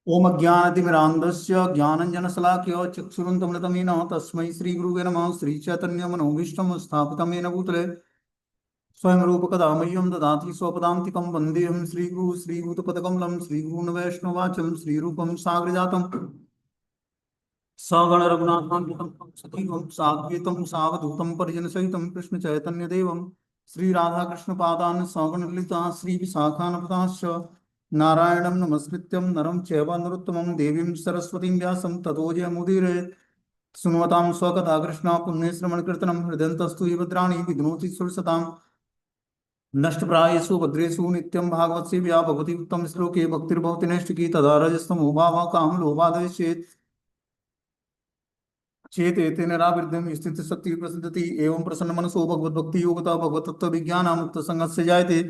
ओम अज्ञानतिमिरान्धस्य ज्ञानञ्जनशलाकया चक्षुरुन्मिलितं येन तस्मै श्रीगुरुवे नमः। श्रीचैतन्यमनोभीष्टं स्थापितं येन भूतले स्वयं रूपकदा मह्यं ददाति स्वपदान्तिकं। वन्देऽहं श्रीगुरुः श्रीभूतपदकमलं श्रीगुरून् वैष्णवाचं श्रीरूपं साग्रजातं सगण रघुनाथान्वितं सजीवं साद्वैतं सावधूतं परिजनसहितं कृष्णचैतन्यदेवं श्रीराधाकृष्णपादान् सगणललिता श्रीविशाखान्विताश्च नारायणं नमस्कृत्यं नरं चैव नरोत्तमं देवीं सरस्वतीं व्यासं ततो जयमुदीरये। सुनवतां स्वकथा कृष्णा पुण्यश्रवणकीर्तनं हृदयन्तस्तु हि भद्राणि विघ्नोति सुरसताम् नष्टप्रायेषु भद्रेषु नित्यं भागवत सेव्या भगवती उत्तम श्लोके भक्तिर्भवति नैष्टिकी तदा रजस्तमो भावः कामलोभादयश्चेत् चेत एतेन निरावृद्धं स्थित शक्ति प्रसिद्धति एवं प्रसन्न मनसो भगवद्भक्ति योगता भगवत तत्व विज्ञान मुक्त संगस्य जायते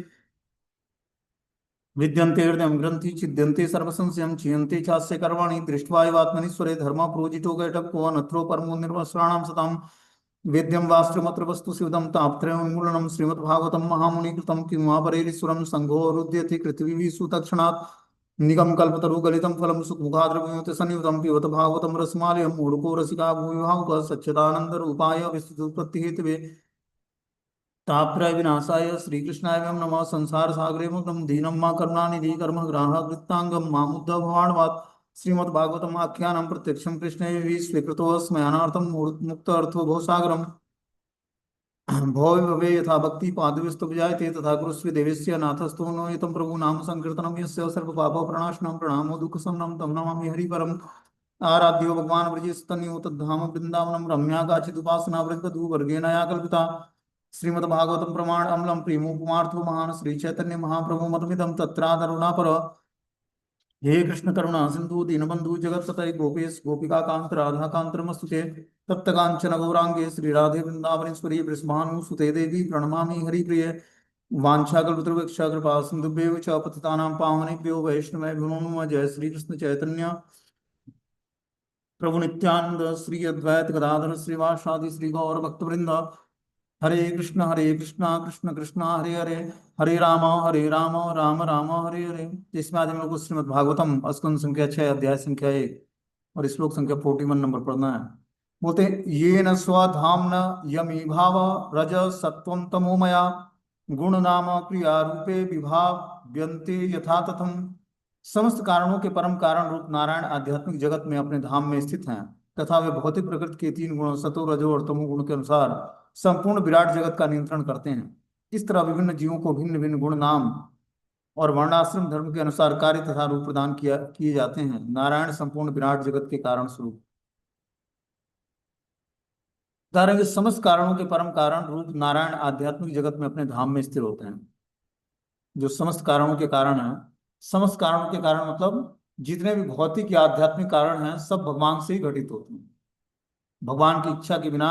विद्यन्ते हृदयं ग्रंथि छिद्यन्ते सर्वसंशयं क्षीयन्ते चास्य कर्माणि दृष्ट्वा एवात्मनीश्वरे धर्म प्रोजितो कैटभ्यो अनत्रो परमो निर्वस्त्राणां सतां वेद्यं वास्त्रमत्र वस्तु शिवदं तापत्रयोन्मूलनं श्रीमद्भागवतं महामुनिकृतं किमुमापरेरीश्वरं सङ्घोरुध्यति पृथिवी सुतक्षणात् निगम कल्पतरु गलितं फलं सुखमुखाद्रविमोत सन्निहितं पिबत भागवतं रसमालयं मूढको रसिका भूमिभावुकः सच्चिदानन्दरूपाय विस्तृतोत्पत्तिहेतवे तापत्रय विनाशाय श्रीकृष्णाय वयं नमः। संसार सागरे मुक्तं दीनं मा करुणानिधि कर्मग्राह वृत्तांगं मामुद्धव भवान्वात् श्रीमद्भागवतम् आख्यानं प्रत्यक्षं कृष्णैः स्वीकृतोऽस्म्यानार्थं मुक्तार्थो भवसागरम् भव भवे यथा भक्ति पादविस्तु जायते तथा कुरुष्व देवस्य नाथस्थो नो यतं प्रभु नाम संकीर्तनं यस्य सर्वपाप प्रणाशनं प्रणामो दुःखशमनं तं नमामि हरिपरम् आराध्यो भगवान् ब्रजेस्तन्यो तद्धाम वृन्दावनं रम्या काचिदुपासना वृद्धदूवर्गेण या कल्पिता श्रीमद्भागवतं प्रमाण अम्लं प्रेमोपमार्थो महान् श्रीचैतन्य महाप्रभु मतमिदं तत्रादरुणापर हे कृष्ण करुणा सिंधु दीनबंधु जगत्पते गोपेश गोपिका कांत राधा कांत नमस्तुते तप्त कांचन गौरांगे श्री राधे वृंदावनेश्वरी वृषभानु सुते देवी प्रणमामि हरिप्रिय वाञ्छाकल्पतरुवृक्षा कृपा सिन्धुभ्यो च पतितानां पावनेभ्यो वैष्णवेभ्यो नमः। जय श्री कृष्ण चैतन्य प्रभु नित्यानंद श्री अद्वैत गदाधर श्रीवासादि श्री गौर भक्तवृंद हरे कृष्णा कृष्ण कृष्णा हरे हरे हरे राम राम राम हरे हरे। इसमें आज हम लोग को श्रीमद् भागवतम स्कंद संख्या 6 अध्याय संख्या 1 और श्लोक संख्या 41 नंबर पढ़ना है। बोलते हैं, ये न स्वधाम न यमी भाव रज सत्वम तमोमया गुण नाम क्रिया रूपे विभाव्यन्ते यथा तथम। समस्त कारणों के परम कारण रूप नारायण आध्यात्मिक जगत में अपने धाम में स्थित हैं तथा वे भौतिक प्रकृति के तीन गुणों सतो रजो और तमो गुण के अनुसार संपूर्ण विराट जगत का नियंत्रण करते हैं। इस तरह विभिन्न जीवों को भिन्न भिन्न गुण नाम और वर्णाश्रम धर्म के अनुसार कार्य तथा रूप प्रदान किए जाते हैं। नारायण संपूर्ण विराट जगत के कारण स्वरूप कारण के समस्त कारणों के परम कारण रूप नारायण आध्यात्मिक जगत में अपने धाम में स्थिर होते हैं। जो समस्त कारणों के कारण है, समस्त कारणों के कारण मतलब जितने भी भौतिक या आध्यात्मिक कारण हैं सब भगवान से ही घटित होते हैं। भगवान की इच्छा के बिना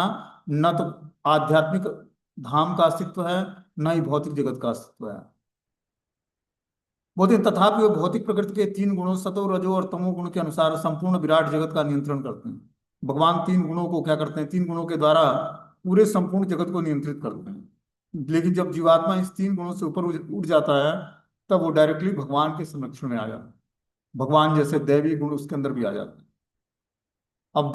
न तो आध्यात्मिक धाम का अस्तित्व है न ही भौतिक जगत का अस्तित्व है। बोलते हैं, तथापि वे भौतिक प्रकृति के तीन गुणों सतो रजो और तमो गुण के अनुसार संपूर्ण विराट जगत का नियंत्रण करते हैं। भगवान तीन गुणों को क्या करते हैं, तीन गुणों के द्वारा पूरे संपूर्ण जगत को नियंत्रित करते हैं। लेकिन जब जीवात्मा इस तीन गुणों से ऊपर उठ जाता है तब वो डायरेक्टली भगवान के संरक्षण में आ जाता है। भगवान जैसे दैवी गुण उसके अंदर भी आ जाते हैं। अब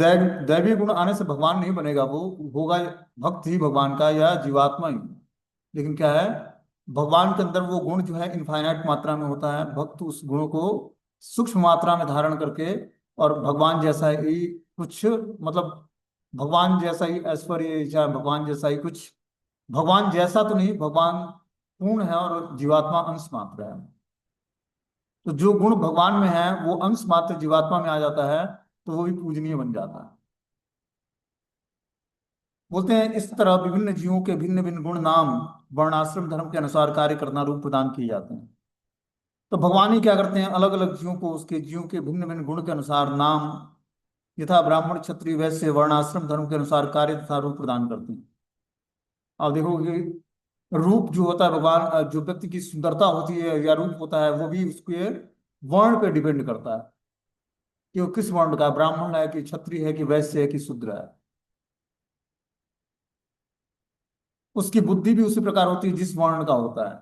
दैवी गुण आने से भगवान नहीं बनेगा, वो होगा भक्त ही भगवान का या जीवात्मा ही। लेकिन क्या है, भगवान के अंदर वो गुण जो है इनफाइनाइट मात्रा में होता है। भक्त उस गुणों को सूक्ष्म मात्रा में धारण करके और भगवान जैसा ही कुछ मतलब भगवान जैसा ही ऐश्वर्य या भगवान जैसा ही कुछ, भगवान जैसा तो नहीं, भगवान पूर्ण है और जीवात्मा अंश मात्र है। तो जो गुण भगवान में है वो अंश मात्र जीवात्मा में आ जाता है तो वो भी पूजनीय बन जाता है। बोलते हैं, इस तरह विभिन्न जीवों के भिन्न भिन्न गुण नाम वर्णाश्रम धर्म के अनुसार कार्य करना रूप प्रदान किए जाते हैं। तो भगवान ही क्या करते हैं, अलग अलग जीवों को उसके जीवों के भिन्न भिन्न गुण के अनुसार नाम यथा ब्राह्मण क्षत्रिय वैश्य वर्णाश्रम धर्म के अनुसार कार्य तथा रूप प्रदान करते हैं। आप देखोगे रूप जो होता है भगवान, जो व्यक्ति की सुंदरता होती है या रूप होता है वो भी उसके वर्ण पे डिपेंड करता है कि वो किस वर्ण का है, ब्राह्मण है कि क्षत्रिय है कि वैश्य है कि शूद्र है। उसकी बुद्धि भी उसी प्रकार होती है जिस वर्ण का होता है।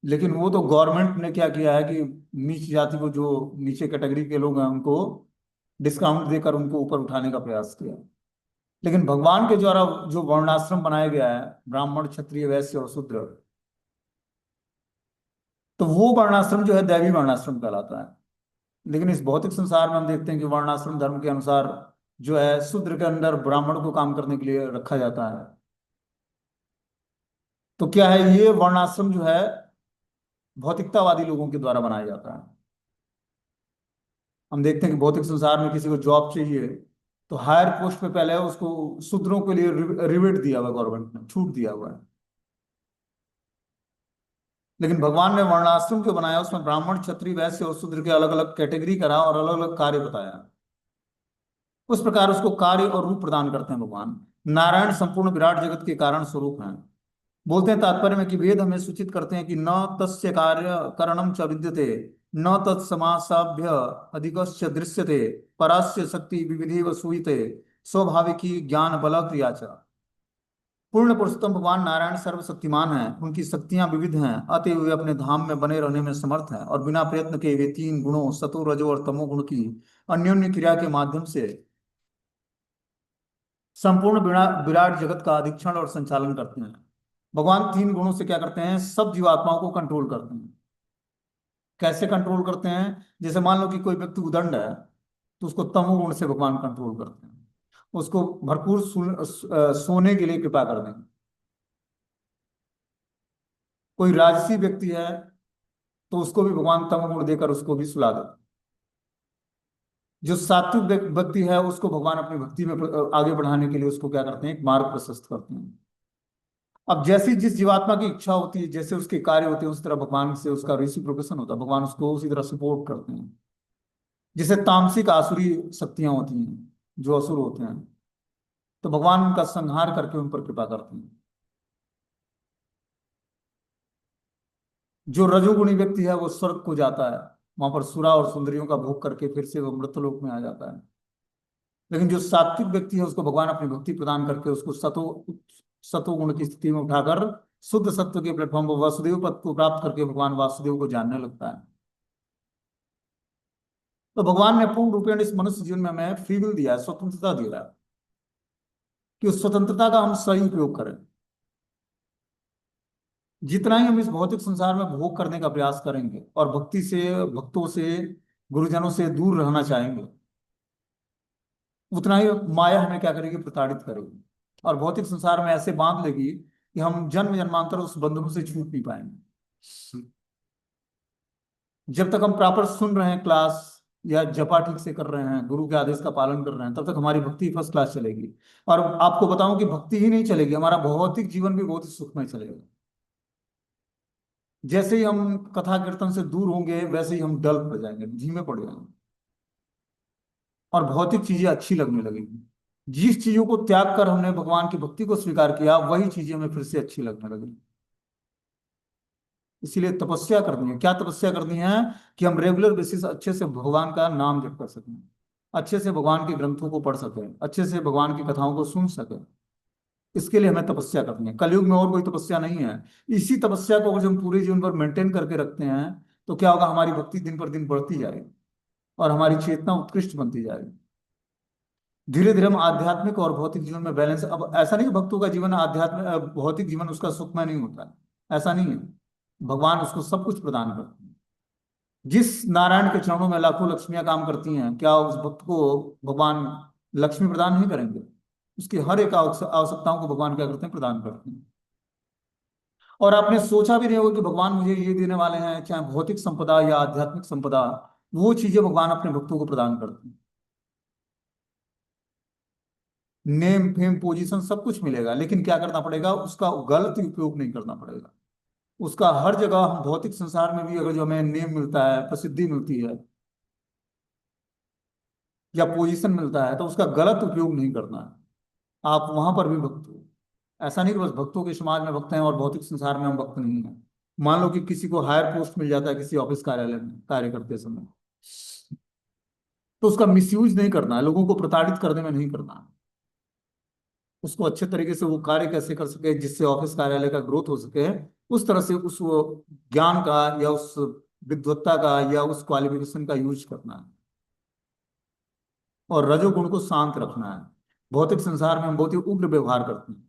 लेकिन वो तो गवर्नमेंट ने क्या किया है कि नीच जाति को, जो नीचे कैटेगरी के लोग हैं, उनको डिस्काउंट देकर उनको ऊपर उठाने का प्रयास किया। लेकिन भगवान के द्वारा जो वर्णाश्रम बनाया गया है, ब्राह्मण क्षत्रिय वैश्य और शूद्र, तो वो वर्णाश्रम जो है दैवी वर्णाश्रम कहलाता है। लेकिन इस भौतिक संसार में हम देखते हैं कि वर्णाश्रम धर्म के अनुसार जो है शूद्र के अंदर ब्राह्मण को काम करने के लिए रखा जाता है। तो क्या है, ये वर्णाश्रम जो है भौतिकतावादी लोगों के द्वारा बनाया जाता है। हम देखते हैं कि भौतिक संसार में किसी को जॉब चाहिए तो हायर पोस्ट पे पहले उसको शूद्रों के लिए रिबेट दिया हुआ है, गवर्नमेंट ने छूट दिया हुआ है। लेकिन भगवान ने वर्णाश्रम जो बनाया उसमें ब्राह्मण क्षत्रिय वैश्य और शूद्र के अलग अलग कैटेगरी करा और अलग अलग कार्य बताया। उस प्रकार उसको कार्य और रूप प्रदान करते हैं भगवान। नारायण संपूर्ण विराट जगत के कारण स्वरूप हैं। बोलते हैं तात्पर्य में कि वेद हमें सूचित करते हैं कि न तस्य कार्य करणम च विद्यते, न तत्समासाभ्य अधिकस्य दृश्यते, परास्य शक्ति विविधेव सूयते, स्वाभाविकी ज्ञान बल क्रिया च। पूर्ण पुरुषोत्तम भगवान नारायण सर्वशक्तिमान हैं, उनकी शक्तियां विविध हैं, अतएव वे अपने धाम में बने रहने में समर्थ हैं और बिना प्रयत्न के वे तीन गुणों सतो रजो और तमो गुण की अन्योन्य क्रिया के माध्यम से संपूर्ण विराट जगत का अधीक्षण और संचालन करते हैं। भगवान तीन गुणों से क्या करते हैं, सब जीवात्माओं को कंट्रोल करते हैं। कैसे कंट्रोल करते हैं? जैसे मान लो कि कोई व्यक्ति उदंड है, तो उसको तमोगुण से भगवान कंट्रोल करते हैं। उसको भरपूर सोने के लिए कृपा कर देंगे। कोई राजसी व्यक्ति है तो उसको भी भगवान तमोगुण देकर उसको भी सुला देते हैं। जो सात्विक व्यक्ति है उसको भगवान अपनी भक्ति में आगे बढ़ाने के लिए उसको क्या करते हैं, एक मार्ग प्रशस्त करते हैं। अब जैसी जिस जीवात्मा की इच्छा होती है, जैसे उसके कार्य होते हैं, उस तरह भगवान से उसका रेसिप्रोकेशन होता है, भगवान उसको उसी तरह सपोर्ट करते हैं। जैसे तामसिक आसुरी शक्तियां होती हैं, जो असुर होते हैं, तो भगवान उनका संहार करके उन पर कृपा करते हैं। जो रजोगुणी व्यक्ति है वो स्वर्ग को जाता है, वहां पर सुरा और सुंदरियों का भोग करके फिर से वो मृतलोक में आ जाता है। लेकिन जो सात्विक व्यक्ति है उसको भगवान अपनी भक्ति प्रदान करके उसको सतो गुण की स्थिति में उठाकर शुद्ध सत्व के प्लेटफॉर्म पर वासुदेव पद को प्राप्त करके भगवान वासुदेव को जानने लगता है। तो भगवान ने पूर्ण रूपेण इस मनुष्य जीवन में हमें फ्री विल दिया है, स्वतंत्रता दिया है, कि उस स्वतंत्रता का हम सही उपयोग करें। जितना ही हम इस भौतिक संसार में भोग करने का प्रयास करेंगे और भक्ति से, भक्तों से, गुरुजनों से दूर रहना चाहेंगे, उतना ही माया हमें क्या करेगी, प्रताड़ित करेगी और भौतिक संसार में ऐसे बांध लेगी कि हम जन्म जन्मांतर उस बंधन से छूट नहीं पाएंगे। जब तक हम प्रॉपर सुन रहे हैं क्लास या जपा ठीक से कर रहे हैं, गुरु के आदेश का पालन कर रहे हैं, तब तक हमारी भक्ति फर्स्ट क्लास चलेगी। और आपको बताऊं कि भक्ति ही नहीं चलेगी, हमारा भौतिक जीवन भी बहुत ही सुखमय चलेगा। जैसे ही हम कथा कीर्तन से दूर होंगे वैसे ही हम डल पड़ जाएंगे, धीमे पड़ जाएंगे और भौतिक चीजें अच्छी लगने लगेंगी। जिस चीजों को त्याग कर हमने भगवान की भक्ति को स्वीकार किया, वही चीजें हमें फिर से अच्छी लगने लगेंगी। इसीलिए तपस्या करनी है। क्या तपस्या करनी है? कि हम रेगुलर बेसिस अच्छे से भगवान का नाम जप कर सकें, अच्छे से भगवान के ग्रंथों को पढ़ सकें, अच्छे से भगवान की कथाओं को सुन सकें। इसके लिए हमें तपस्या करनी है। कलयुग में और कोई तपस्या नहीं है। इसी तपस्या को अगर हम पूरे जीवन भर मेंटेन करके रखते हैं तो क्या होगा, हमारी भक्ति दिन पर दिन बढ़ती जाएगी और हमारी चेतना उत्कृष्ट बनती जाएगी। धीरे धीरे हम आध्यात्मिक और भौतिक जीवन में बैलेंस, अब ऐसा नहीं कि भक्तों का जीवन आध्यात्मिक भौतिक जीवन उसका सुखमय नहीं होता है, ऐसा नहीं है। भगवान उसको सब कुछ प्रदान करते हैं। जिस नारायण के चरणों में लाखों लक्ष्मियां काम करती हैं, क्या उस भक्त को भगवान लक्ष्मी प्रदान नहीं करेंगे? उसकी हर एक आवश्यकताओं को भगवान क्या करते हैं, प्रदान करते हैं। और आपने सोचा भी नहीं होगा कि भगवान मुझे ये देने वाले हैं, चाहे भौतिक संपदा या आध्यात्मिक संपदा, वो चीजें भगवान अपने भक्तों को प्रदान करते हैं। नेम फेम पोजीशन सब कुछ मिलेगा, लेकिन क्या करना पड़ेगा, उसका गलत उपयोग नहीं करना पड़ेगा। उसका हर जगह, हम भौतिक संसार में भी अगर जो हमें नेम मिलता है, प्रसिद्धि मिलती है या पोजीशन मिलता है, तो उसका गलत उपयोग नहीं करना है। आप वहां पर भी भक्त हो। ऐसा नहीं कि बस भक्तों के समाज में भक्त हैं और भौतिक संसार में हम भक्त नहीं हैं। मान लो कि किसी को हायर पोस्ट मिल जाता है किसी ऑफिस कार्यालय में कार्य करते समय, तो उसका मिसयूज नहीं करना है, लोगों को प्रताड़ित करने में नहीं करना है। उसको अच्छे तरीके से वो कार्य कैसे कर सके जिससे ऑफिस कार्यालय का ग्रोथ हो सके, उस तरह से उस वो ज्ञान का या उस विद्वत्ता का या उस क्वालिफिकेशन का यूज करना है। और रजोगुण को शांत रखना है। भौतिक संसार में हम बहुत ही उग्र व्यवहार करते हैं,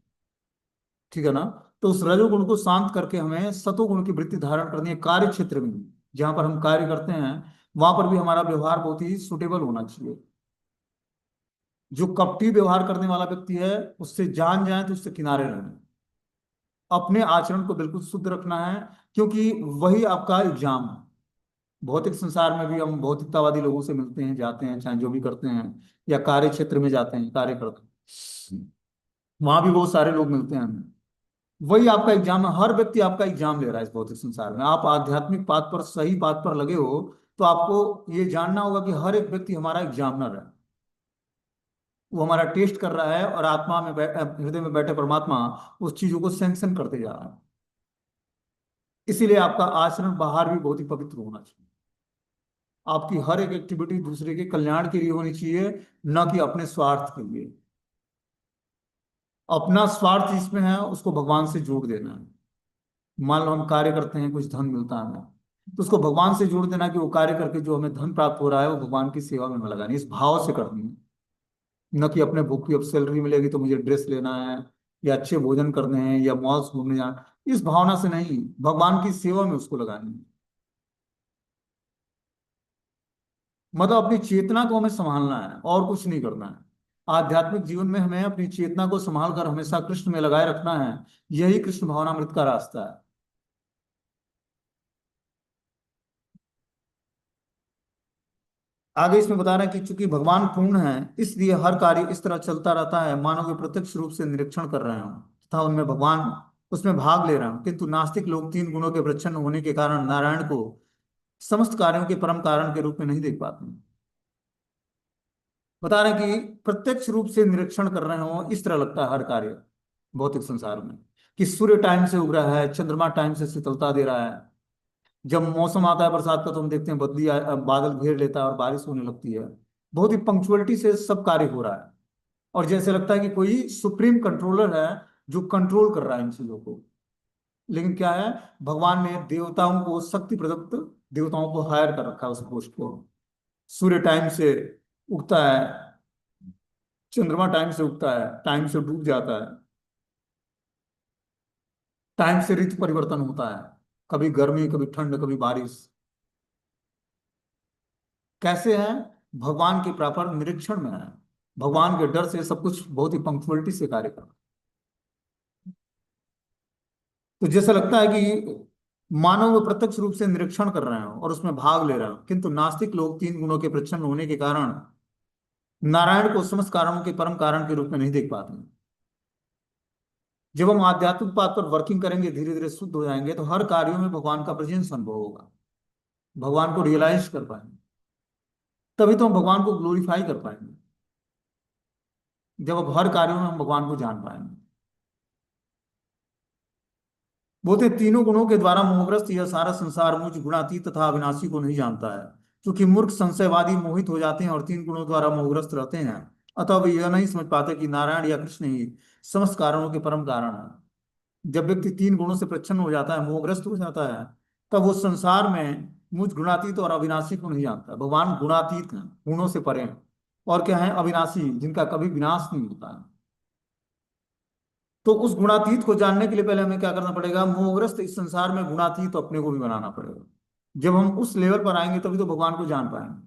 ठीक है ना। तो उस रजोगुण को शांत करके हमें सतोगुण की वृत्ति धारण करनी है कार्य क्षेत्र में भी। जहां पर हम कार्य करते हैं वहां पर भी हमारा व्यवहार बहुत ही सुटेबल होना चाहिए। जो कपटी व्यवहार करने वाला व्यक्ति है, उससे जान जाए तो उससे किनारे रहें। अपने आचरण को बिल्कुल शुद्ध रखना है, क्योंकि वही आपका एग्जाम है। भौतिक संसार में भी हम भौतिकतावादी लोगों से मिलते हैं, जाते हैं, चाहे जो भी करते हैं, या कार्य क्षेत्र में जाते हैं, कार्य करते हैं, वहां भी बहुत सारे लोग मिलते हैं हमें। वही आपका एग्जाम है, हर व्यक्ति आपका एग्जाम ले रहा है इस भौतिक संसार में। आप आध्यात्मिक पाथ पर, सही पाथ पर लगे हो, तो आपको ये जानना होगा कि हर एक व्यक्ति हमारा एग्जामिनर है। वो हमारा टेस्ट कर रहा है, और आत्मा में हृदय में बैठे परमात्मा उस चीजों को सैंक्शन करते जा रहा है। इसीलिए आपका आचरण बाहर भी बहुत ही पवित्र होना चाहिए। आपकी हर एक एक्टिविटी दूसरे के कल्याण के लिए होनी चाहिए, न कि अपने स्वार्थ के लिए। अपना स्वार्थ जिसमें है उसको भगवान से जोड़ देना है। मान लो हम कार्य करते हैं, कुछ धन मिलता है हमें, तो उसको भगवान से जोड़ देना कि वो कार्य करके जो हमें धन प्राप्त हो रहा है वो भगवान की सेवा में लगानी, इस भाव से करनी है। न कि अपने भूख की, अब सैलरी मिलेगी तो मुझे ड्रेस लेना है, या अच्छे भोजन करने हैं, या मॉल्स घूमने जाना, इस भावना से नहीं, भगवान की सेवा में उसको लगानी है। मतलब अपनी चेतना को हमें संभालना है और कुछ नहीं करना है। आध्यात्मिक जीवन में हमें अपनी चेतना को संभाल कर हमेशा कृष्ण में लगाए रखना है। यही कृष्ण भावनामृत का रास्ता है। आगे इसमें बता रहा है कि चूंकि भगवान पूर्ण है, इसलिए हर कार्य इस तरह चलता रहता है मानो कि प्रत्यक्ष रूप से निरीक्षण कर रहे हो तथा उनमें भगवान उसमें भाग ले रहे हो। किंतु नास्तिक लोग तीन गुणों के प्रच्छन्न होने के कारण नारायण को समस्त कार्यों के परम कारण के रूप में नहीं देख पाते। बता रहे हैं कि प्रत्यक्ष रूप से निरीक्षण कर रहे हो, इस तरह लगता है हर कार्य भौतिक संसार में, कि सूर्य टाइम से उग रहा है, चंद्रमा टाइम से शीतलता दे रहा है। जब मौसम आता है बरसात का, तो हम देखते हैं बदली बादल घेर लेता है और बारिश होने लगती है। बहुत ही पंक्चुअलिटी से सब कार्य हो रहा है, और जैसे लगता है कि कोई सुप्रीम कंट्रोलर है जो कंट्रोल कर रहा है इन चीजों को। लेकिन क्या है, भगवान ने देवताओं को, शक्ति प्रदत्त देवताओं को हायर कर रखा है उस पोस्ट को। सूर्य टाइम से उगता है, चंद्रमा टाइम से उगता है, टाइम से डूब जाता है, टाइम से ऋतु परिवर्तन होता है, कभी गर्मी, कभी ठंड, कभी बारिश। कैसे है, भगवान के प्रॉपर निरीक्षण में है। भगवान के डर से सब कुछ बहुत ही पंक्चुअलिटी से कार्य कर। तो जैसा लगता है कि मानव वो प्रत्यक्ष रूप से निरीक्षण कर रहे हो और उसमें भाग ले रहे हो। किंतु नास्तिक लोग तीन गुणों के प्रच्छन्न होने के कारण नारायण को समस्त कारणों के परम कारण के रूप में नहीं देख पाते। जब हम आध्यात्मिक पाथ पर वर्किंग करेंगे, धीरे धीरे शुद्ध हो जाएंगे, तो हर कार्यों में भगवान का प्रेजेंस अनुभव होगा। भगवान को रियलाइज कर पाएंगे, तभी तो हम भगवान को ग्लोरीफाई कर पाएंगे। जब अब हर कार्यों में हम भगवान को जान पाएंगे। बोलते तीनों गुणों के द्वारा मोहग्रस्त यह सारा संसार मुझ गुणातीत तथा अविनाशी को नहीं जानता है। क्योंकि मूर्ख संशयवादी मोहित हो जाते हैं और तीन गुणों द्वारा मोहग्रस्त रहते हैं, अतः वे यह नहीं समझ पाते कि नारायण या कृष्ण ही समस्त कारणों के परम कारण है। जब व्यक्ति तीन गुणों से प्रच्छन्न हो जाता है, मोहग्रस्त हो जाता है, तब वो संसार में मुझ गुणातीत और अविनाशी को नहीं जानता। भगवान गुणातीत हैं, गुणों से परे हैं, और क्या है, अविनाशी, जिनका कभी विनाश नहीं होता है। तो उस गुणातीत को जानने के लिए पहले हमें क्या करना पड़ेगा, मोहग्रस्त इस संसार में गुणातीत अपने को भी बनाना पड़ेगा। जब हम उस लेवल पर आएंगे तभी तो भगवान को जान पाएंगे।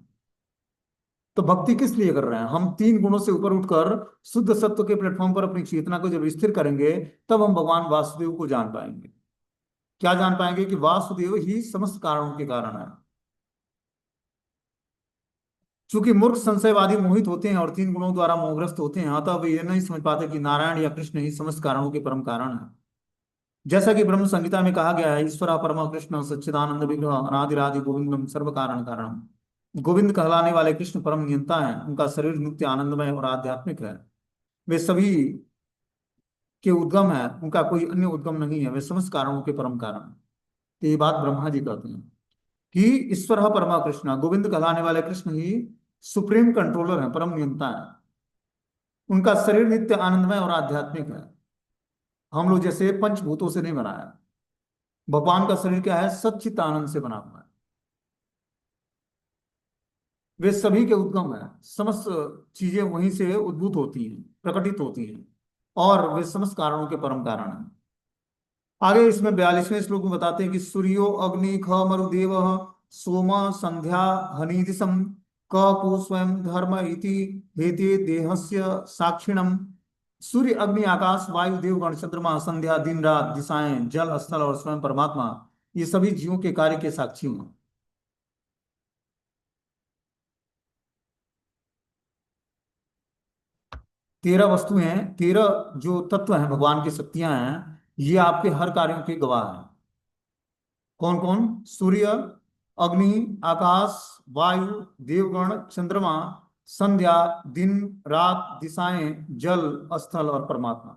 तो भक्ति किस लिए कर रहे हैं, हम तीन गुणों से ऊपर उठकर शुद्ध सत्व के प्लेटफॉर्म पर अपनी चेतना को जब स्थिर करेंगे, तब हम भगवान वासुदेव को जान पाएंगे। क्या जान पाएंगे, कि वासुदेव ही समस्त कारणों के कारण है। चूंकि मूर्ख संशयवादी मोहित होते हैं और तीन गुणों द्वारा मोहग्रस्त होते हैं, अतः वे ये नहीं समझ पाते कि नारायण या कृष्ण ही समस्त कारणों के परम कारण है। जैसा कि ब्रह्म संहिता में कहा गया है, ईश्वर परम कृष्ण सच्चिदानंद विग्रह अनादिरादि गोविंदम सर्व कारण कारणम। गोविंद कहलाने वाले कृष्ण परम नियंता हैं, उनका शरीर नित्य आनंदमय और आध्यात्मिक है। वे सभी के उद्गम है, उनका कोई अन्य उद्गम नहीं है, वे समस्त कारणों के परम कारण हैं। तो ये बात ब्रह्मा जी कहते हैं कि ईश्वर परमा कृष्ण, गोविंद कहलाने वाले कृष्ण ही सुप्रीम कंट्रोलर है, परम नियंता है। उनका शरीर नित्य आनंदमय और आध्यात्मिक है। हम लोग जैसे पंचभूतों से नहीं बनाया। भगवान का शरीर क्या है, सच्चित आनंद से बना हुआ है। वे सभी के उद्गम है, समस्त चीजें वहीं से उद्भूत होती हैं, प्रकटित होती हैं, और वे समस्त कारणों के परम कारण हैं। आगे इसमें 42वें श्लोक में बताते हैं कि सूर्यो अग्नि ख मरुदेव सोम संध्या हनिदिशम क कु स्वयं धर्म इति हेते देहस्य साक्षिणम। सूर्य अग्नि आकाश वायु देवगण चंद्रमा संध्या दिन रात दिशाएं जल स्थल और स्वयं परमात्मा, ये सभी जीवों के कार्य के साक्षी हैं। 13 वस्तुएं हैं, 13 जो तत्व हैं, भगवान की शक्तियां हैं, ये आपके हर कार्यों के गवाह हैं। कौन कौन? सूर्य, अग्नि, आकाश, वायु, देवगण, चंद्रमा, संध्या, दिन रात, दिशाएं, जल, स्थल और परमात्मा।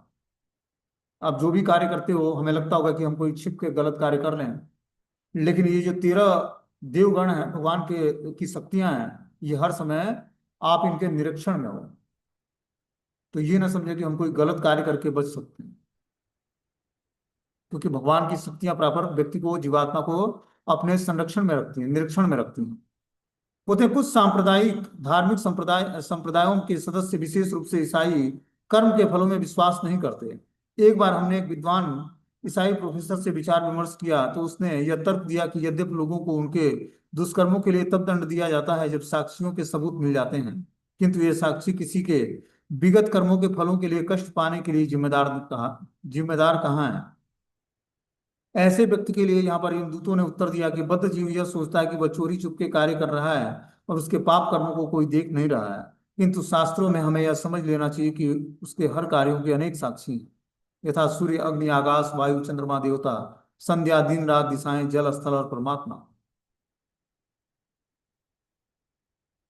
आप जो भी कार्य करते हो, हमें लगता होगा कि हम कोई छिप के गलत कार्य कर रहे हैं, लेकिन ये जो 13 देवगण हैं, भगवान के की शक्तियां हैं, ये हर समय आप इनके निरीक्षण में हो। तो ये ना समझे कि हम कोई गलत कार्य करके बच सकते हैं, क्योंकि भगवान की शक्तियां प्राप्त व्यक्ति को, जीवात्मा को अपने संरक्षण में रखती हैं, निरीक्षण में रखती हैं। होते हैं कुछ सांप्रदायिक धार्मिक संप्रदायों के सदस्य, विशेष रूप से ईसाई, कर्म के फलों में विश्वास नहीं करते। एक बार हमने एक विद्वान ईसाई प्रोफेसर से विचार विमर्श किया, तो उसने यह तर्क दिया कि यद्यपि लोगों को उनके दुष्कर्मों के लिए तब दंड दिया जाता है जब साक्षियों के सबूत मिल जाते हैं, किंतु ये साक्षी किसी के विगत कर्मों के फलों के लिए कष्ट पाने के लिए जिम्मेदार कहाँ है। ऐसे व्यक्ति के लिए यहाँ पर इन दूतों ने उत्तर दिया कि बद्ध जीव यह सोचता है कि वह चोरी छुप के कार्य कर रहा है और उसके पाप कर्मों को कोई देख नहीं रहा है, किंतु शास्त्रों में हमें यह समझ लेना चाहिए कि उसके हर कार्यों के अनेक साक्षी हैं, यथा सूर्य अग्नि आकाश वायु चंद्रमा देवता संध्या दिन रात दिशाएं जल स्थल और परमात्मा।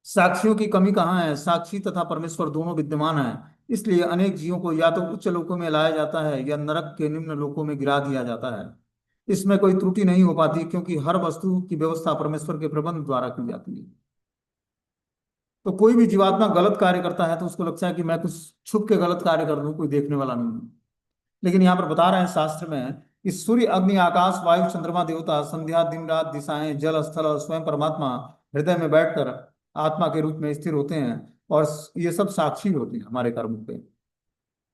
साक्षियों की कमी कहाँ है? साक्षी तथा परमेश्वर दोनों विद्यमान हैं, इसलिए अनेक जीवों को या तो उच्च लोकों में लाया जाता है या नरक के निम्न लोकों में गिरा दिया जाता है। इसमें कोई त्रुटि नहीं हो पाती, क्योंकि हर वस्तु की व्यवस्था परमेश्वर के प्रबंध द्वारा की जाती है। तो कोई भी जीवात्मा गलत कार्य करता है तो उसको लगता है कि मैं कुछ छुप के गलत कार्य कर दूं, कोई देखने वाला नहीं है। लेकिन यहाँ पर बता रहे हैं शास्त्र में कि सूर्य अग्नि आकाश वायु चंद्रमा देवता संध्या दिन रात दिशाएं जल स्थल और स्वयं परमात्मा हृदय में बैठकर आत्मा के रूप में स्थिर होते हैं, और ये सब साक्षी होते हैं हमारे कर्मों पे।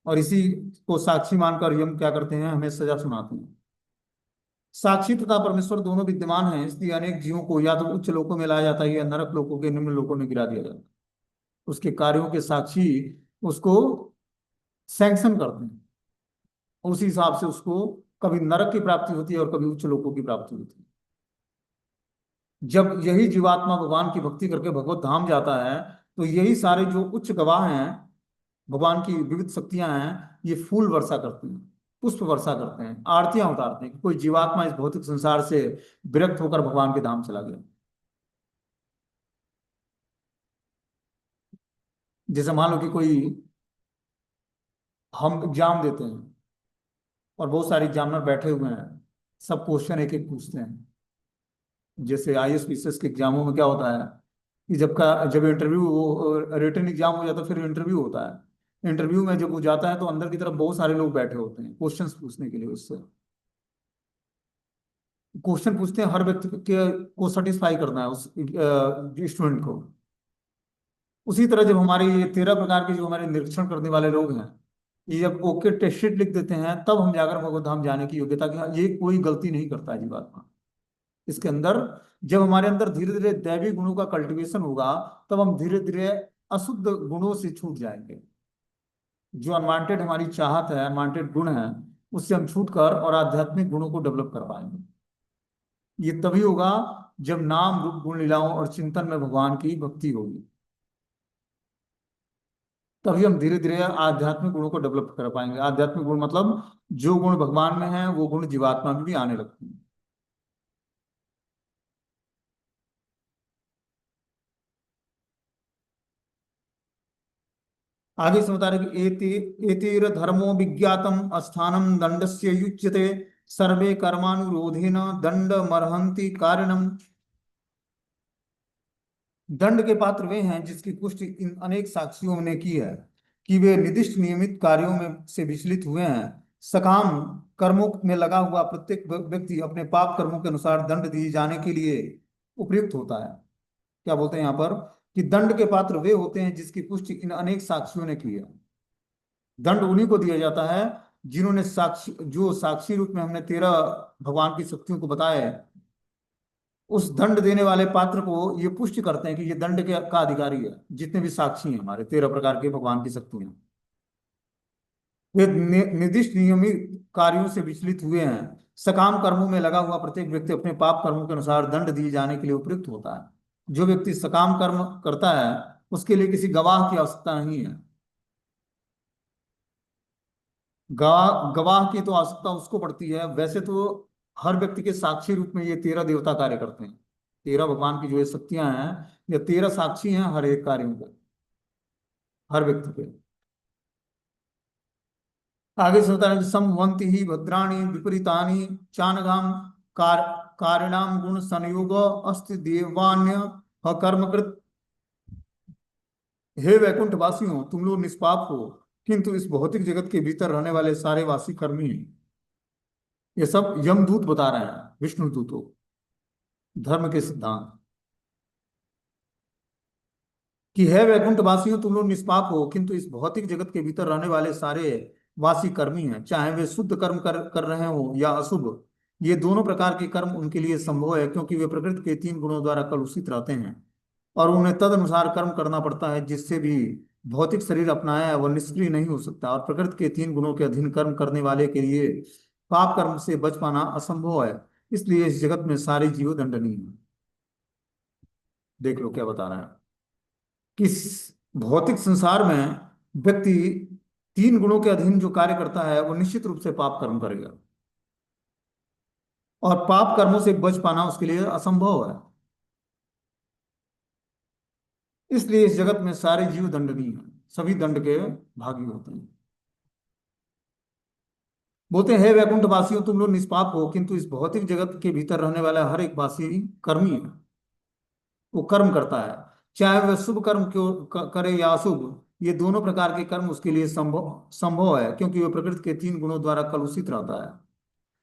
और इसी को साक्षी मानकर यम क्या करते हैं, हमें सजा सुनाते हैं। साक्षी तथा परमेश्वर दोनों विद्यमान हैं, इसलिए अनेक जीवों को या तो उच्च लोकों में लाया जाता है या नरक लोकों के निम्न लोकों में गिरा दिया जाता है। उसके कार्यों के साक्षी उसको सैंक्शन करते हैं, उसी हिसाब से उसको कभी नरक की प्राप्ति होती है और कभी उच्च लोकों की प्राप्ति होती है। जब यही जीवात्मा भगवान की भक्ति करके भगवत धाम जाता है, तो यही सारे जो उच्च गवाह हैं, भगवान की विविध शक्तियां हैं, ये फूल वर्षा करती हैं, पुष्प वर्षा करते हैं, आरतियां उतारते हैं कि कोई जीवात्मा इस भौतिक संसार से विरक्त होकर भगवान के धाम चला गया। जैसे मान लो कि कोई, हम एग्जाम देते हैं और बहुत सारे एग्जामिनर बैठे हुए हैं, सब क्वेश्चन एक एक पूछते हैं। जैसे आईएएस पीसीएस के एग्जामों में क्या होता है कि जब इंटरव्यू रिटन एग्जाम हो जाता है, फिर इंटरव्यू होता है। इंटरव्यू में जब वो जाता है तो अंदर की तरफ बहुत सारे लोग बैठे होते हैं क्वेश्चंस पूछने के लिए उससे। क्वेश्चन पूछते हैं, हर व्यक्ति के को सेटिस्फाई करना है उस स्टूडेंट को। उसी तरह जब हमारे ये 13 प्रकार के जो हमारे निरीक्षण करने वाले लोग हैं, ये जब ओके टेस्ट शीट लिख देते हैं, तब हम जाकर भगवत धाम जाने की योग्यता कि हाँ, ये कोई गलती नहीं करता है जीवात्मा इसके अंदर। जब हमारे अंदर धीरे धीरे दैवी गुणों का कल्टीवेशन होगा, तब हम धीरे धीरे अशुद्ध गुणों से छूट जाएंगे। जो अनवांटेड हमारी चाहत है, अनवांटेड गुण है, उससे हम छूट कर और आध्यात्मिक गुणों को डेवलप कर पाएंगे। ये तभी होगा जब नाम रूप गुण लीलाओं और चिंतन में भगवान की भक्ति होगी, तभी हम धीरे धीरे आध्यात्मिक गुणों को डेवलप कर पाएंगे। आध्यात्मिक गुण मतलब जो गुण भगवान में है वो गुण जीवात्मा में भी आने लगते हैं। आगे से बता रहे कि एतिर धर्मो विज्ञातम स्थानम दंडस्य युज्यते सर्वे कर्मानुरोधेन दंड मर्हन्ति कारणम। दंड के पात्र वे हैं जिसकी पुष्टि इन अनेक साक्षियों ने की है कि वे निर्दिष्ट नियमित कार्यों में से विचलित हुए हैं सकाम कर्मों में लगा हुआ प्रत्येक व्यक्ति अपने पाप कर्मों के अनुसार दंड दिए जाने के लिए उपयुक्त होता है। क्या बोलते हैं यहाँ पर कि दंड के पात्र वे होते हैं जिसकी पुष्टि इन अनेक साक्षियों ने की है। दंड उन्हीं को दिया जाता है जिन्होंने साक्षी, जो साक्षी रूप में हमने 13 भगवान की शक्तियों को बताया है, उस दंड देने वाले पात्र को ये पुष्टि करते हैं कि ये दंड के का अधिकारी है। जितने भी साक्षी हैं हमारे 13 प्रकार के भगवान की शक्तियां, वे निर्दिष्ट नियमित कार्यों से विचलित हुए हैं। सकाम कर्मों में लगा हुआ प्रत्येक व्यक्ति अपने पाप कर्मों के अनुसार दंड दिए जाने के लिए उपयुक्त होता है। जो व्यक्ति सकाम कर्म करता है उसके लिए किसी गवाह की आवश्यकता नहीं है। गवाह की तो आवश्यकता उसको पड़ती है। वैसे तो हर व्यक्ति के साक्षी रूप में ये 13 देवता कार्य करते हैं। 13 भगवान की जो ये शक्तियां हैं, ये 13 साक्षी हैं हर एक कार्यों के, हर व्यक्ति के। आगे से होता है समवंति ही भद्राणी विपरीतानि चानघाम कार कारिणाम गुण संयोग अस्ति देवान्य कर्मकृत। हे वैकुंठ वासियों, तुम लोग निष्पाप हो किंतु इस भौतिक जगत के भीतर रहने वाले सारे वासी कर्मी हैं। ये सब यमदूत बता रहे हैं विष्णु दूतों, धर्म के सिद्धांत, कि है वैकुंठ वासियों तुम लोग निष्पाप हो किंतु इस भौतिक जगत के भीतर रहने वाले सारे वासी कर्मी हैं, चाहे वे शुद्ध कर्म कर रहे हो या अशुभ। ये दोनों प्रकार के कर्म उनके लिए संभव है क्योंकि वे प्रकृति के 3 गुणों द्वारा कलुषित रहते हैं और उन्हें तद अनुसार कर्म करना पड़ता है। जिससे भी भौतिक शरीर अपनाया है वह निष्क्रिय नहीं हो सकता और प्रकृति के 3 गुणों के अधीन कर्म करने वाले के लिए पाप कर्म से बच पाना असंभव है। इसलिए इस जगत में सारे जीव दंडनीय हैं। देख लो क्या बता रहे हैं कि भौतिक संसार में व्यक्ति 3 गुणों के अधीन जो कार्य करता है वो निश्चित रूप से पाप कर्म करेगा और पाप कर्मों से बच पाना उसके लिए असंभव है। इसलिए इस जगत में सारे जीव दंडनीय हैं, सभी दंड के भागी होते हैं। बोलते हैं हे वैकुंठ वासियों, तुम लोग निष्पाप हो किंतु इस भौतिक जगत के भीतर रहने वाला हर एक वासी कर्मी है। वो कर्म करता है, चाहे वह शुभ कर्म क्यों करे या अशुभ। ये दोनों प्रकार के कर्म उसके लिए संभव संभव है क्योंकि वह प्रकृति के 3 गुणों द्वारा कलुषित रहता है।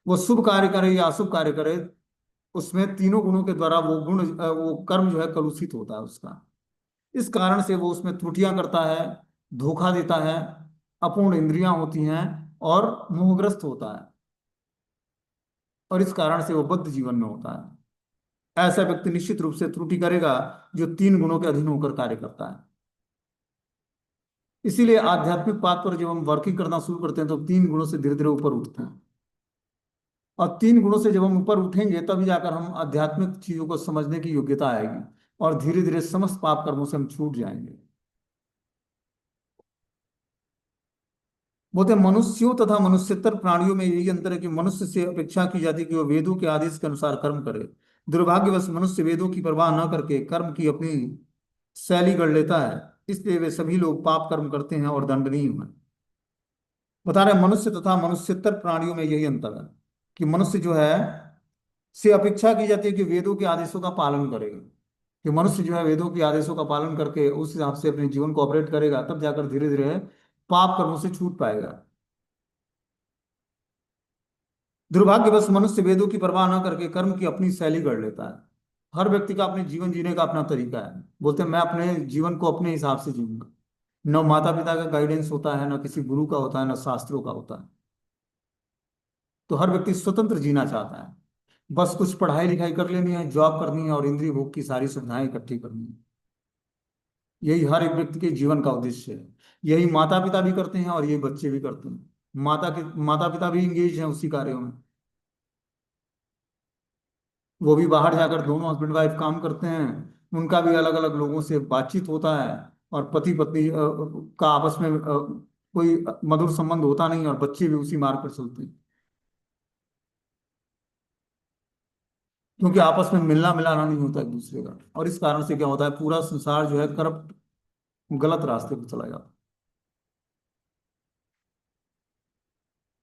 वो शुभ कार्य करे या अशुभ कार्य करे, उसमें तीनों गुणों के द्वारा वो गुण वो कर्म जो है कलुषित होता है उसका। इस कारण से वो उसमें त्रुटियां करता है, धोखा देता है, अपूर्ण इंद्रियां होती हैं और मोहग्रस्त होता है और इस कारण से वो बद्ध जीवन में होता है। ऐसा व्यक्ति निश्चित रूप से त्रुटि करेगा जो 3 गुणों के अधीन होकर कार्य करता है। इसीलिए आध्यात्मिक पाथ पर जब हम वर्किंग करना शुरू करते हैं तो 3 गुणों से धीरे धीरे ऊपर उठते हैं और 3 गुणों से जब हम ऊपर उठेंगे तभी जाकर हम आध्यात्मिक चीजों को समझने की योग्यता आएगी और धीरे धीरे समस्त पाप कर्मों से हम छूट जाएंगे। बोलते हैं मनुष्यों तथा मनुष्यतर प्राणियों में यही अंतर है कि मनुष्य से अपेक्षा की जाती है कि वह वेदों के आदेश के अनुसार कर्म करे। दुर्भाग्यवश मनुष्य वेदों की परवाह न करके कर्म की अपनी शैली गढ़ लेता है। इसलिए वे सभी लोग पाप कर्म करते हैं और दंडनीय हैं। बता रहे मनुष्य तथा मनुष्यतर प्राणियों में यही अंतर है कि मनुष्य जो है से अपेक्षा की जाती है कि वेदों के आदेशों का पालन करेगा, कि मनुष्य जो है वेदों के आदेशों का पालन करके उस हिसाब से अपने जीवन को ऑपरेट करेगा तब जाकर धीरे धीरे पाप कर्मों से छूट पाएगा। दुर्भाग्यवश मनुष्य वेदों की परवाह न करके कर्म की अपनी शैली गढ़ लेता है। हर व्यक्ति का अपने जीवन जीने का अपना तरीका है। बोलते हैं मैं अपने जीवन को अपने हिसाब से जीऊंगा। न माता पिता का गाइडेंस होता है, न किसी गुरु का होता है, न शास्त्रों का होता है। तो हर व्यक्ति स्वतंत्र जीना चाहता है। बस कुछ पढ़ाई लिखाई कर लेनी है, जॉब करनी है और इंद्रिय भोग की सारी सुविधाएं इकट्ठी करनी है। यही हर एक व्यक्ति के जीवन का उद्देश्य है। यही माता पिता भी करते हैं और ये बच्चे भी करते हैं। माता पिता भी इंगेज हैं उसी कार्यों में। वो भी बाहर जाकर दोनों हस्बैंड वाइफ काम करते हैं। उनका भी अलग अलग लोगों से बातचीत होता है और पति पत्नी का आपस में कोई मधुर संबंध होता नहीं और बच्चे भी उसी मार्ग पर चलते हैं क्योंकि आपस में मिलना मिलाना नहीं होता एक दूसरे का। और इस कारण से क्या होता है, पूरा संसार जो है करप्ट, गलत रास्ते पर चला जाता है।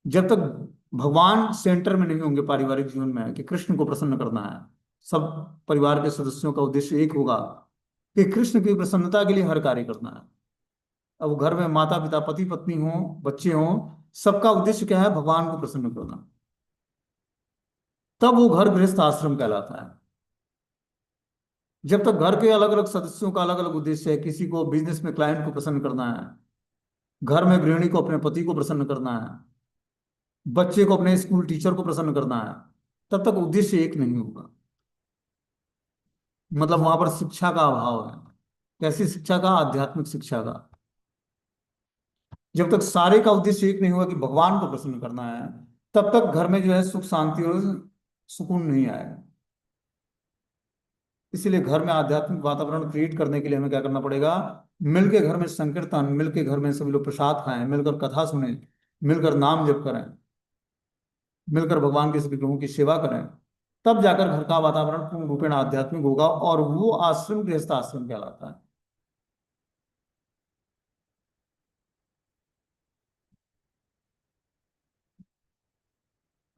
जब तक भगवान सेंटर में नहीं होंगे पारिवारिक जीवन में कि कृष्ण को प्रसन्न करना है, सब परिवार के सदस्यों का उद्देश्य एक होगा कि कृष्ण की प्रसन्नता के लिए हर कार्य करना है। अब वो घर में माता पिता पति पत्नी हो, बच्चे हों, सबका उद्देश्य क्या है? भगवान को प्रसन्न करना। तब वो घर गृहस्थ आश्रम कहलाता है। जब तक घर के अलग अलग सदस्यों का अलग अलग उद्देश्य है, किसी को बिजनेस में क्लाइंट को प्रसन्न करना है, घर में गृहिणी को अपने पति को प्रसन्न करना है, बच्चे को अपने स्कूल टीचर को प्रसन्न करना है, तब तक उद्देश्य एक नहीं होगा। मतलब वहां पर शिक्षा का अभाव है। कैसी शिक्षा का? आध्यात्मिक शिक्षा का। जब तक सारे का उद्देश्य एक नहीं होगा कि भगवान को प्रसन्न करना है, तब तक घर में जो है सुख शांति और सुकून नहीं आएगा। इसीलिए घर में आध्यात्मिक वातावरण क्रिएट करने के लिए हमें क्या करना पड़ेगा? मिलके घर में संकीर्तन, मिलके घर में सभी लोग प्रसाद खाएं, मिलकर कथा सुने, मिलकर नाम जप करें, मिलकर भगवान के सभी ग्रहों की सेवा करें। तब जाकर घर का वातावरण पूर्ण रूपेण आध्यात्मिक होगा, और वो आश्रम गृहस्थ आश्रम कहलाता है।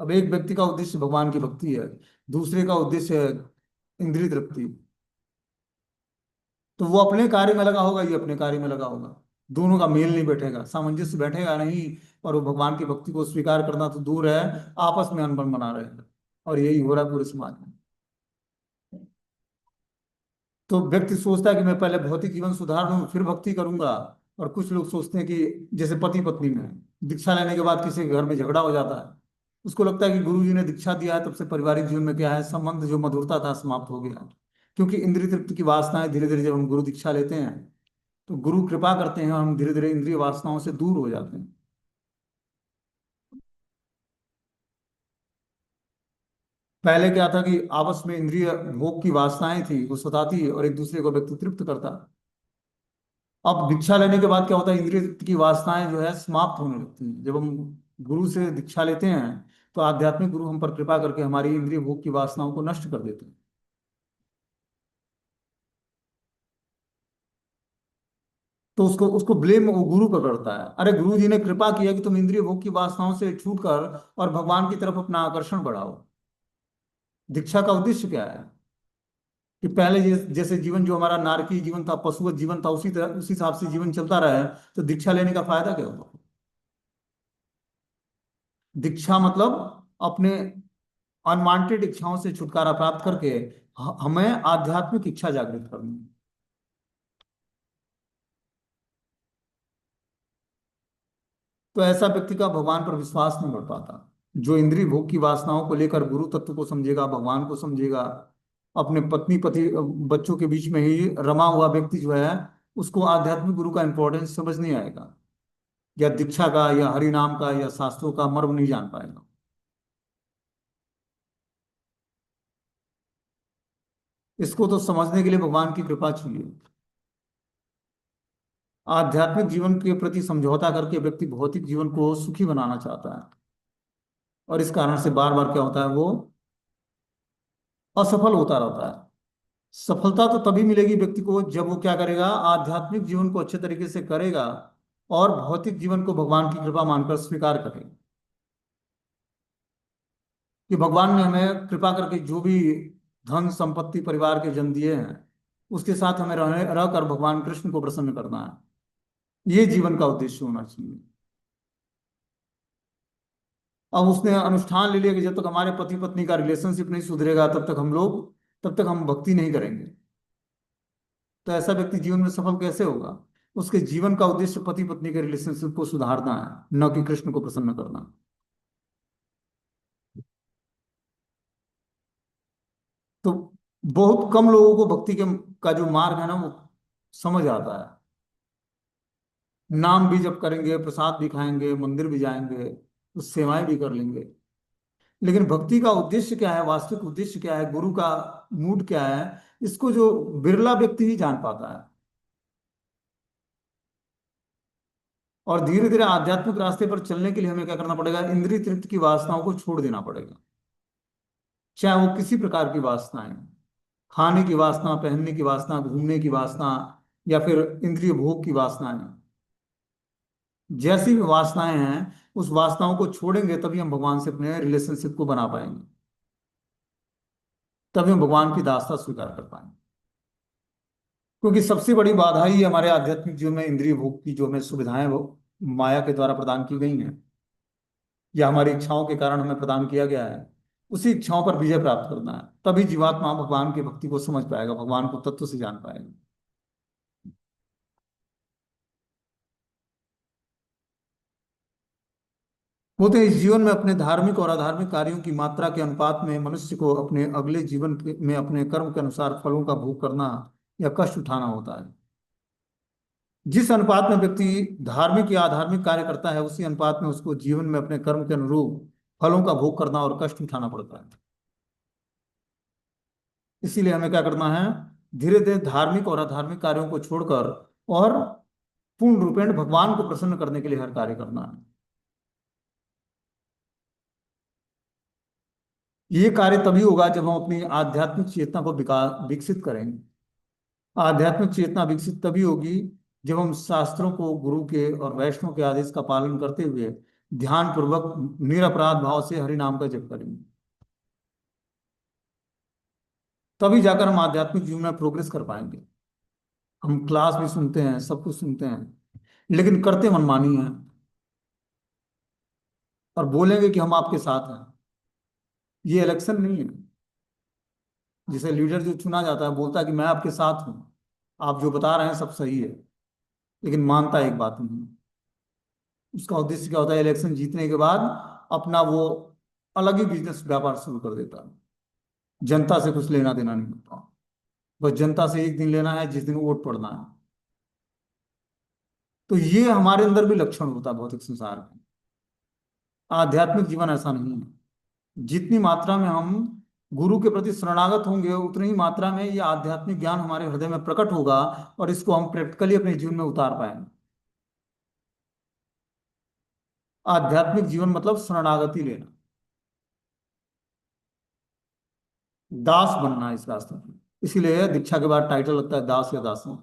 अब एक व्यक्ति का उद्देश्य भगवान की भक्ति है, दूसरे का उद्देश्य है इंद्रिय तृप्ति, तो वो अपने कार्य में लगा होगा, ये अपने कार्य में लगा होगा। दोनों का मेल नहीं बैठेगा, सामंजस्य बैठेगा नहीं। और वो भगवान की भक्ति को स्वीकार करना तो दूर है, आपस में अनबन बना रहेगा। और यही हो रहा है पूरे समाज में। तो व्यक्ति सोचता है कि मैं पहले भौतिक जीवन सुधार लूं फिर भक्ति करूंगा। और कुछ लोग सोचते हैं कि जैसे पति पत्नी में दीक्षा लेने के बाद किसी के घर में झगड़ा हो जाता है, उसको लगता है कि गुरु जी ने दीक्षा दिया है, तब से पारिवारिक जीवन में क्या है, संबंध जो मधुरता था समाप्त हो गया। क्योंकि इंद्रिय तृप्ति की वासनाएं धीरे धीरे, जब हम गुरु दीक्षा लेते हैं तो गुरु कृपा करते हैं, हम धीरे धीरे इंद्रिय वासनाओं से दूर हो जाते हैं। पहले क्या था कि आपस में इंद्रिय भोग की वासनाएं थी, वो सताती और एक दूसरे को व्यक्ति तृप्त करता। अब दीक्षा लेने के बाद क्या होता है, इंद्रिय तृप्ति की वासनाएं जो है समाप्त होने लगती हैं। जब हम गुरु से दीक्षा लेते हैं तो आध्यात्मिक गुरु हम पर कृपा करके हमारी इंद्रिय भोग की वासनाओं को नष्ट कर देते हैं। तो उसको उसको ब्लेम वो गुरु पर करता है, अरे गुरु जी ने कृपा किया कि तुम इंद्रिय भोग की वासनाओं से छूट कर और भगवान की तरफ अपना आकर्षण बढ़ाओ। दीक्षा का उद्देश्य क्या है? कि पहले जैसे जीवन जो हमारा नारकीय जीवन था, पशुवत जीवन था, उसी तरह उसी हिसाब से जीवन चलता रहे, तो दीक्षा लेने का फायदा क्या होगा? दीक्षा मतलब अपने अनवांटेड इच्छाओं से छुटकारा प्राप्त करके हमें आध्यात्मिक इच्छा जागृत करनी है। तो ऐसा व्यक्ति का भगवान पर विश्वास नहीं बढ़ पाता। जो इंद्रिय भोग की वासनाओं को लेकर गुरु तत्व को समझेगा, भगवान को समझेगा, अपने पत्नी पति बच्चों के बीच में ही रमा हुआ व्यक्ति जो है, उसको आध्यात्मिक गुरु का इंपॉर्टेंस समझ नहीं आएगा, या दीक्षा का या हरि नाम का या शास्त्रों का मर्म नहीं जान पाएगा। इसको तो समझने के लिए भगवान की कृपा चाहिए। आध्यात्मिक जीवन के प्रति समझौता करके व्यक्ति भौतिक जीवन को सुखी बनाना चाहता है, और इस कारण से बार बार क्या होता है, वो असफल होता रहता है। सफलता तो तभी मिलेगी व्यक्ति को जब वो क्या करेगा, आध्यात्मिक जीवन को अच्छे तरीके से करेगा और भौतिक जीवन को भगवान की कृपा मानकर स्वीकार करेगा। कि भगवान ने हमें कृपा करके जो भी धन संपत्ति परिवार के जन दिए हैं, उसके साथ हमें रहने रहकर भगवान कृष्ण को प्रसन्न करना है। ये जीवन का उद्देश्य होना चाहिए। अब उसने अनुष्ठान ले लिया कि जब तक हमारे पति पत्नी का रिलेशनशिप नहीं सुधरेगा, तब तक हम भक्ति नहीं करेंगे। तो ऐसा व्यक्ति जीवन में सफल कैसे होगा? उसके जीवन का उद्देश्य पति पत्नी के रिलेशनशिप को सुधारना है, न कि कृष्ण को प्रसन्न करना। तो बहुत कम लोगों को भक्ति के का जो मार्ग है ना, वो समझ आता है। नाम भी जप करेंगे, प्रसाद भी खाएंगे, मंदिर भी जाएंगे, तो सेवाएं भी कर लेंगे, लेकिन भक्ति का उद्देश्य क्या है, वास्तविक उद्देश्य क्या है, गुरु का मूड क्या है, इसको जो बिरला व्यक्ति ही जान पाता है। और धीरे धीरे आध्यात्मिक रास्ते पर चलने के लिए हमें क्या करना पड़ेगा, इंद्रिय तृप्ति की वासनाओं को छोड़ देना पड़ेगा। चाहे वो किसी प्रकार की वासनाएं, खाने की वासना, पहनने की वासना, घूमने की वासना, या फिर इंद्रिय भोग की वासनाएं, जैसी भी वासनाएं हैं, उस वासनाओं को छोड़ेंगे तभी हम भगवान से अपने रिलेशनशिप को बना पाएंगे, तभी हम भगवान की दासता स्वीकार कर पाएंगे। क्योंकि सबसे बड़ी बाधा ही हमारे आध्यात्मिक जीवन में इंद्रिय भोग की जो हमें सुविधाएं वो माया के द्वारा प्रदान की गई हैं, या हमारी इच्छाओं के कारण हमें प्रदान किया गया है, उसी इच्छाओं पर विजय प्राप्त करना है। तभी जीवात्मा भगवान की भक्ति को समझ पाएगा, भगवान को तत्व से जान पाएगा। वो तो इस जीवन में अपने धार्मिक और अधार्मिक कार्यों की मात्रा के अनुपात में मनुष्य को अपने अगले जीवन में अपने कर्म के अनुसार फलों का भोग करना या कष्ट उठाना होता है। जिस अनुपात में व्यक्ति धार्मिक या अधार्मिक कार्य करता है, उसी अनुपात में उसको जीवन में अपने कर्म के अनुरूप फलों का भोग करना और कष्ट उठाना पड़ता है। इसीलिए हमें क्या करना है, धीरे धीरे धार्मिक और अधार्मिक कार्यों को छोड़कर और पूर्ण रूपेण भगवान को प्रसन्न करने के लिए हर कार्य करना है। ये कार्य तभी होगा जब हम अपनी आध्यात्मिक चेतना को विकसित करेंगे। आध्यात्मिक चेतना विकसित तभी होगी जब हम शास्त्रों को, गुरु के और वैष्णव के आदेश का पालन करते हुए ध्यान पूर्वक निरपराध भाव से हरि नाम का जप करेंगे। तभी जाकर हम आध्यात्मिक जीवन में प्रोग्रेस कर पाएंगे। हम क्लास भी सुनते हैं, सब कुछ सुनते हैं, लेकिन करते मनमानी है और बोलेंगे कि हम आपके साथ हैं। ये इलेक्शन नहीं है। जिसे लीडर जो चुना जाता है बोलता है कि मैं आपके साथ हूँ, आप जो बता रहे हैं सब सही है, लेकिन मानता एक बात नहीं। उसका उद्देश्य क्या होता है, इलेक्शन जीतने के बाद अपना वो अलग ही बिजनेस व्यापार शुरू कर देता है। जनता से कुछ लेना देना नहीं होता। बस जनता से एक दिन लेना है, जिस दिन वोट पड़ना है। तो ये हमारे अंदर भी लक्षण होता है भौतिक संसार में। आध्यात्मिक जीवन ऐसा नहीं है। जितनी मात्रा में हम गुरु के प्रति शरणागत होंगे, उतनी ही मात्रा में ये आध्यात्मिक ज्ञान हमारे हृदय में प्रकट होगा और इसको हम प्रैक्टिकली अपने जीवन में उतार पाएंगे। आध्यात्मिक जीवन मतलब शरणागति लेना, दास बनना इस रास्ते में। इसीलिए दीक्षा के बाद टाइटल लगता है दास या दासी।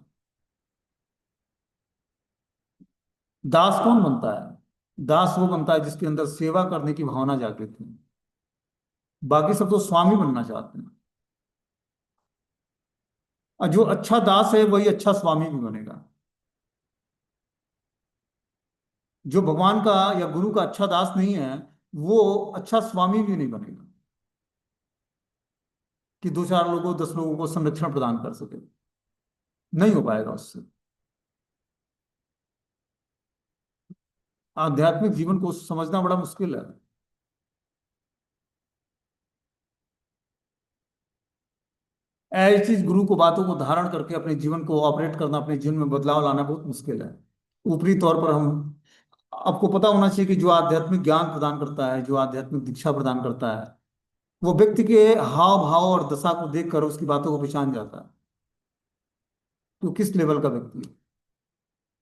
दास कौन बनता है? दास वो बनता है जिसके अंदर सेवा करने की भावना जागृत है। बाकी सब तो स्वामी बनना चाहते हैं, और जो अच्छा दास है वही अच्छा स्वामी भी बनेगा। जो भगवान का या गुरु का अच्छा दास नहीं है, वो अच्छा स्वामी भी नहीं बनेगा कि दो चार लोगों, 10 लोगों को संरक्षण प्रदान कर सके। नहीं हो पाएगा उससे। आध्यात्मिक जीवन को समझना बड़ा मुश्किल है। ऐसी चीज गुरु को, बातों को धारण करके अपने जीवन को ऑपरेट करना, अपने जीवन में बदलाव लाना बहुत मुश्किल है। ऊपरी तौर पर हम, आपको पता होना चाहिए कि जो आध्यात्मिक ज्ञान प्रदान करता है, जो आध्यात्मिक दीक्षा प्रदान करता है, वो व्यक्ति के हाव भाव और दशा को देखकर उसकी बातों को पहचान जाता है तो किस लेवल का व्यक्ति है,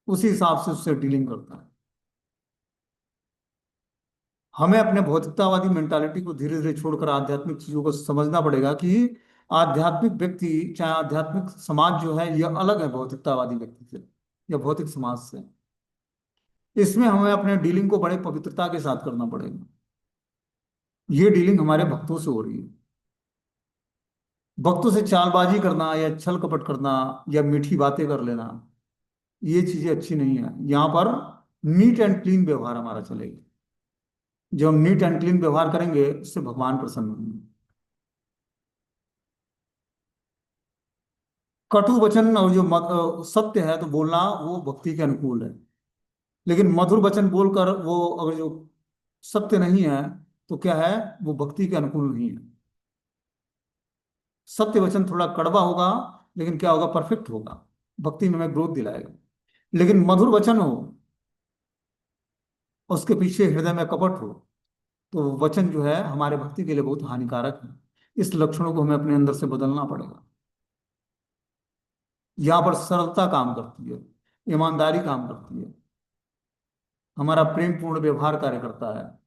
उसी हिसाब से उससे डीलिंग करता है। हमें अपने भौतिकतावादी मेंटालिटी को धीरे धीरे छोड़कर आध्यात्मिक चीजों को समझना पड़ेगा कि आध्यात्मिक व्यक्ति, चाहे आध्यात्मिक समाज जो है, यह अलग है भौतिकतावादी व्यक्ति से या भौतिक समाज से। इसमें हमें अपने डीलिंग को बड़े पवित्रता के साथ करना पड़ेगा। ये डीलिंग हमारे भक्तों से हो रही है। भक्तों से चालबाजी करना या छल कपट करना या मीठी बातें कर लेना, ये चीजें अच्छी नहीं है। यहाँ पर नीट एंड क्लीन व्यवहार हमारा चलेगा। जब हम नीट एंड क्लीन व्यवहार करेंगे, उससे भगवान प्रसन्न होंगे। कटु वचन और जो सत्य है तो बोलना, वो भक्ति के अनुकूल है। लेकिन मधुर वचन बोलकर वो अगर जो सत्य नहीं है, तो क्या है, वो भक्ति के अनुकूल नहीं है। सत्य वचन थोड़ा कड़वा होगा, लेकिन क्या होगा, परफेक्ट होगा, भक्ति में हमें ग्रोथ दिलाएगा। लेकिन मधुर वचन हो, उसके पीछे हृदय में कपट हो, तो वो वचन जो है हमारे भक्ति के लिए बहुत हानिकारक है। इस लक्षणों को हमें अपने अंदर से बदलना पड़ेगा। यहाँ पर सरलता काम करती है, ईमानदारी काम करती है, हमारा प्रेम पूर्ण व्यवहार कार्य करता है,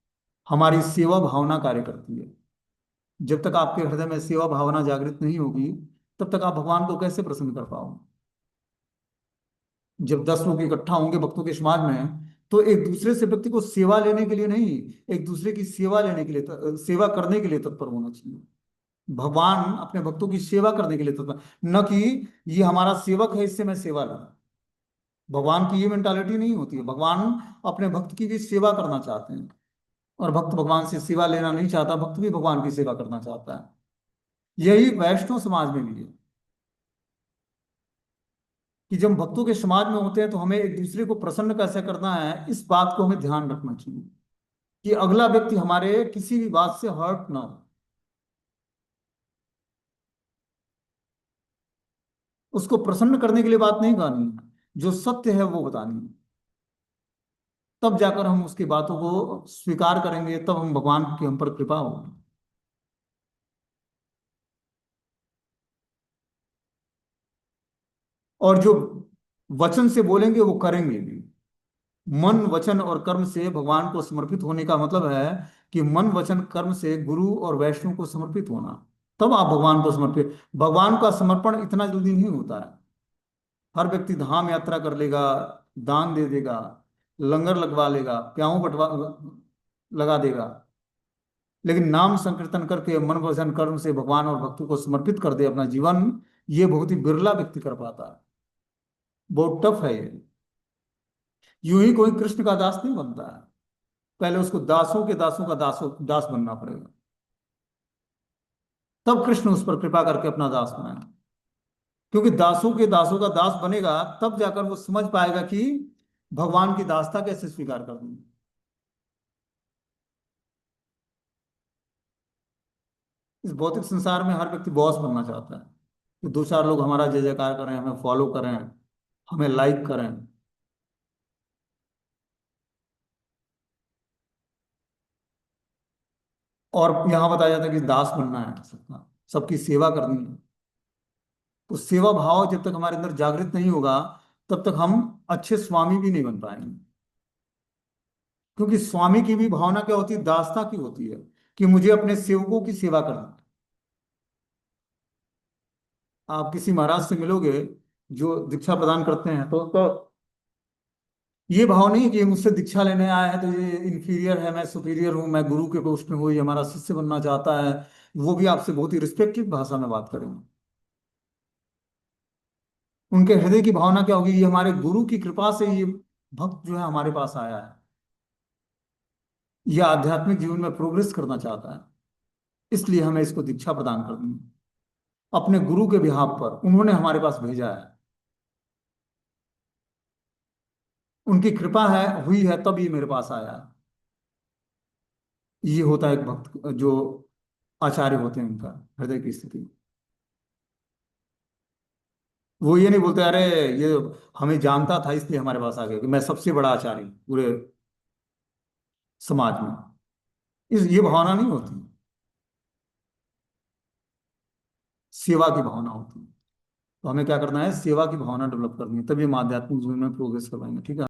हमारी सेवा भावना कार्य करती है। जब तक आपके हृदय में सेवा भावना जागृत नहीं होगी, तब तक आप भगवान को कैसे प्रसन्न कर पाओगे? जब 10 लोग इकट्ठा होंगे भक्तों के समाज में, तो एक दूसरे से व्यक्ति को सेवा लेने के लिए नहीं, एक दूसरे की सेवा लेने के लिए, सेवा करने के लिए तत्पर होना चाहिए। भगवान अपने भक्तों की सेवा करने के लिए तत्पर, न कि ये हमारा सेवक है इससे मैं सेवा लूं। भगवान की ये मेंटालिटी नहीं होती है। भगवान अपने भक्त की भी सेवा करना चाहते हैं। और भक्त भगवान से सेवा लेना नहीं चाहता, भक्त भी भगवान की सेवा करना चाहता है। यही वैष्णव समाज में भी है कि जब भक्तों के समाज में होते हैं तो हमें एक दूसरे को प्रसन्न कैसे करना है, इस बात को हमें ध्यान रखना चाहिए कि अगला व्यक्ति हमारे किसी भी बात से हर्ट ना हो। उसको प्रसन्न करने के लिए बात नहीं करनी है, जो सत्य है वो बतानी है। तब जाकर हम उसकी बातों को स्वीकार करेंगे, तब हम भगवान की हम पर कृपा होगी। और जो वचन से बोलेंगे वो करेंगे भी। मन वचन और कर्म से भगवान को समर्पित होने का मतलब है कि मन वचन कर्म से गुरु और वैष्णव को समर्पित होना। तब आप भगवान को समर्पित, भगवान का समर्पण इतना जल्दी नहीं होता है। हर व्यक्ति धाम यात्रा कर लेगा, दान दे देगा, लंगर लगवा लेगा, प्याऊ बंटवा लगा देगा, लेकिन नाम संकीर्तन करके मन वचन कर्म से भगवान और भक्तों को समर्पित कर दे अपना जीवन, ये बहुत ही बिरला व्यक्ति कर पाता है। बहुत टफ है ये। यूं ही कोई कृष्ण का दास नहीं बनता है, पहले उसको दासों के दासों का दास बनना पड़ेगा, तब कृष्ण उस पर कृपा करके अपना दास बनाए। क्योंकि दासों के दासों का दास बनेगा तब जाकर वो समझ पाएगा कि भगवान की दासता कैसे स्वीकार करनी है। इस भौतिक संसार में हर व्यक्ति बॉस बनना चाहता है कि दो चार लोग हमारा जय जयकार करें, हमें फॉलो करें, हमें लाइक करें। और यहाँ बताया जाता है कि दास बनना है सबका, सबकी सेवा करनी है। तो सेवा भाव जब तक हमारे अंदर जागृत नहीं होगा तब तक हम अच्छे स्वामी भी नहीं बन पाएंगे। क्योंकि स्वामी की भी भावना क्या होती है, दासता की होती है कि मुझे अपने सेवकों की सेवा करना है। आप किसी महाराज से मिलोगे जो दीक्षा प्रदान करते हैं तो उसको ये भाव नहीं कि ये मुझसे दीक्षा लेने आया है तो ये इंफीरियर है, मैं सुपीरियर हूँ, मैं गुरु के पोस्ट में हूँ, ये हमारा शिष्य बनना चाहता है। वो भी आपसे बहुत ही रिस्पेक्टिव भाषा में बात करेंगे। उनके हृदय की भावना क्या होगी, ये हमारे गुरु की कृपा से ये भक्त जो है हमारे पास आया है, ये आध्यात्मिक जीवन में प्रोग्रेस करना चाहता है, इसलिए हमें इसको दीक्षा प्रदान करनी है। अपने गुरु के बिहाफ पर उन्होंने हमारे पास भेजा है, उनकी कृपा है, हुई है, तब ये मेरे पास आया है। ये होता है एक भक्त जो आचार्य होते हैं, उनका हृदय की स्थिति। वो ये नहीं बोलते अरे ये हमें जानता था इसलिए हमारे पास आ गया कि मैं सबसे बड़ा आचार्य हूं पूरे समाज में। इस ये भावना नहीं होती, सेवा की भावना होती है। तो हमें क्या करना है, सेवा की भावना डेवलप करनी है, तभी हम आध्यात्मिक जीवन में प्रोग्रेस कर पाएंगे। ठीक है।